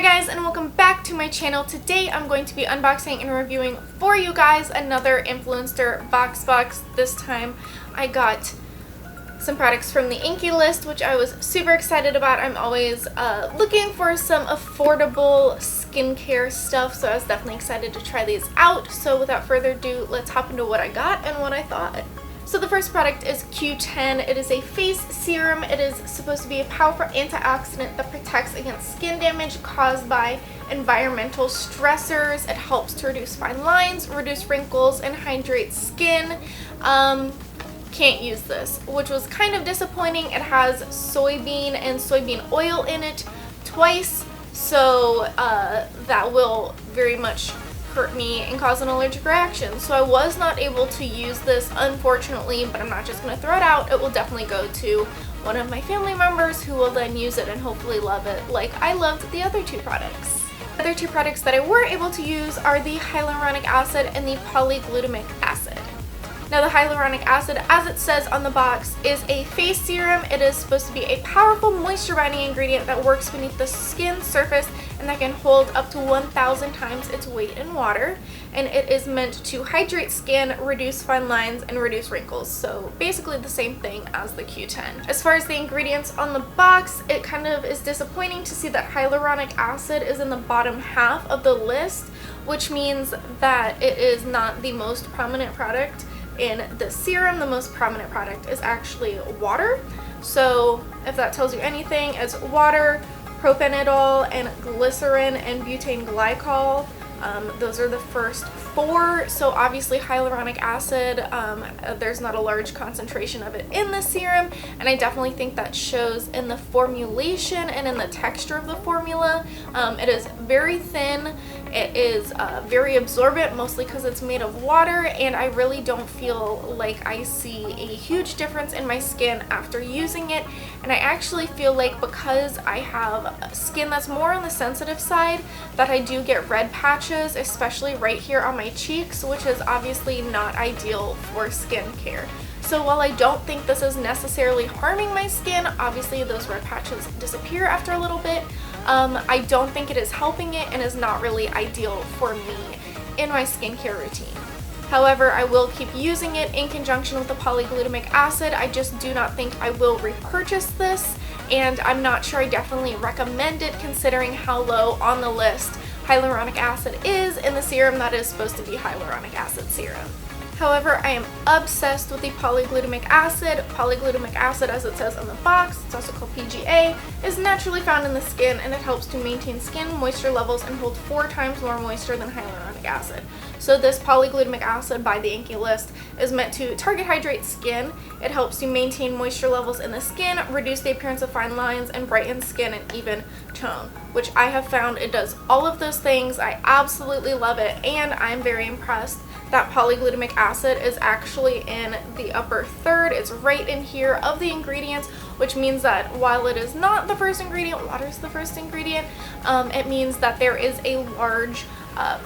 Hi guys, and welcome back to my channel. Today I'm going to be unboxing and reviewing for you guys another Influenster Voxbox. This time I got some products from the Inkey List, which I was super excited about. I'm always looking for some affordable skincare stuff, so I was definitely excited to try these out. So without further ado, let's hop into what I got and what I thought. So the first product is Q10. It is a face serum. It is supposed to be a powerful antioxidant that protects against skin damage caused by environmental stressors. It helps to reduce fine lines, reduce wrinkles, and hydrate skin. Can't use this, which was kind of disappointing. It has soybean and soybean oil in it twice, so that will very much hurt me and cause an allergic reaction. So I was not able to use this, unfortunately, but I'm not just going to throw it out. It will definitely go to one of my family members who will then use it and hopefully love it like I loved the other two products. The other two products that I were able to use are the Hyaluronic Acid and the Polyglutamic Acid. Now the Hyaluronic Acid, as it says on the box, is a face serum. It is supposed to be a powerful moisture binding ingredient that works beneath the skin surface and that can hold up to 1,000 times its weight in water. And it is meant to hydrate skin, reduce fine lines, and reduce wrinkles. So basically the same thing as the Q10. As far as the ingredients on the box, it kind of is disappointing to see that hyaluronic acid is in the bottom half of the list, which means that it is not the most prominent product in the serum. The most prominent product is actually water. So if that tells you anything, it's water, propanidol, and glycerin, and butane glycol. Those are the first four. So obviously hyaluronic acid, there's not a large concentration of it in the serum, and I definitely think that shows in the formulation and in the texture of the formula. It is very thin. It is very absorbent, mostly because it's made of water, and I really don't feel like I see a huge difference in my skin after using it. And I actually feel like because I have skin that's more on the sensitive side, that I do get red patches, especially right here on my cheeks, which is obviously not ideal for skincare. So while I don't think this is necessarily harming my skin, obviously those red patches disappear after a little bit, I don't think it is helping it and is not really ideal for me in my skincare routine. However, I will keep using it in conjunction with the polyglutamic acid. I just do not think I will repurchase this, and I'm not sure I definitely recommend it considering how low on the list hyaluronic acid is in the serum that is supposed to be hyaluronic acid serum. However, I am obsessed with the polyglutamic acid. Polyglutamic acid, as it says on the box, it's also called PGA, is naturally found in the skin, and it helps to maintain skin moisture levels and hold 4 times more moisture than hyaluronic acid. So this polyglutamic acid by the Inkey List is meant to target hydrate skin. It helps to maintain moisture levels in the skin, reduce the appearance of fine lines, and brighten skin and even tone, which I have found it does all of those things. I absolutely love it, and I'm very impressed that polyglutamic acid is actually in the upper third. It's right in here of the ingredients, which means that while it is not the first ingredient, water is the first ingredient, it means that there is a large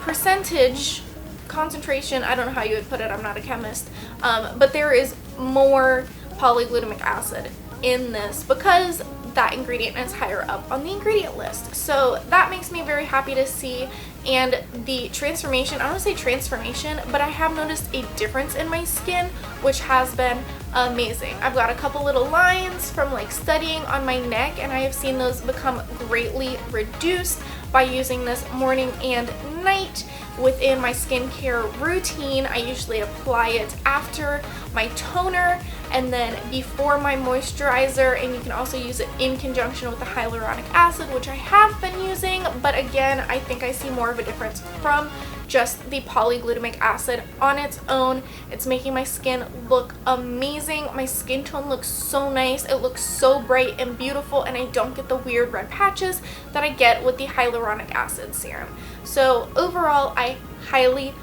percentage concentration, I don't know how you would put it, I'm not a chemist, but there is more polyglutamic acid in this because that ingredient is higher up on the ingredient list. So that makes me very happy to see, and the transformation, I don't want to say transformation, but I have noticed a difference in my skin, which has been amazing. I've got a couple little lines from like studying on my neck, and I have seen those become greatly reduced by using this morning and night within my skincare routine. I usually apply it after my toner and then before my moisturizer, and you can also use it in conjunction with the hyaluronic acid, which I have been using, but again, I think I see more of a difference from just the polyglutamic acid on its own. It's making my skin look amazing. My skin tone looks so nice. It looks so bright and beautiful, and I don't get the weird red patches that I get with the hyaluronic acid serum. So overall, I highly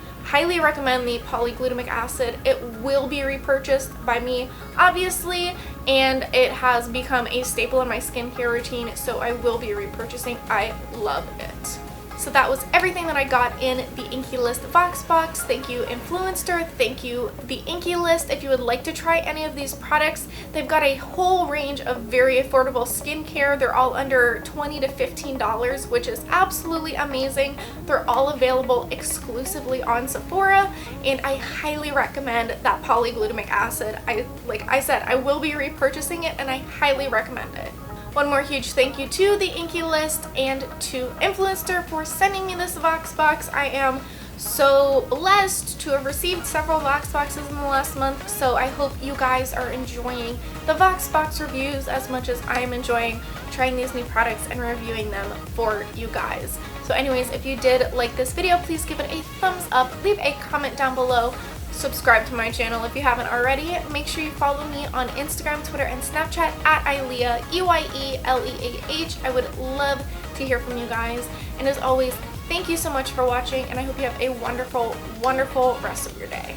recommend the polyglutamic acid. It will be repurchased by me, obviously, and it has become a staple in my skincare routine, so I will be repurchasing. I love it. So that was everything that I got in the Inkey List Voxbox. Thank you, Influenster. Thank you, the Inkey List. If you would like to try any of these products, they've got a whole range of very affordable skincare. They're all under $20 to $15, which is absolutely amazing. They're all available exclusively on Sephora, and I highly recommend that Polyglutamic Acid. Like I said, I will be repurchasing it, and I highly recommend it. One more huge thank you to the Inkey List and to Influenster for sending me this Voxbox. I am so blessed to have received several Voxboxes in the last month, so I hope you guys are enjoying the Voxbox reviews as much as I am enjoying trying these new products and reviewing them for you guys. So anyways, if you did like this video, please give it a thumbs up, leave a comment down below, subscribe to my channel if you haven't already. Make sure you follow me on Instagram, Twitter, and Snapchat at Eyeleah, EYELEAH. I would love to hear from you guys. And as always, thank you so much for watching, and I hope you have a wonderful, wonderful rest of your day.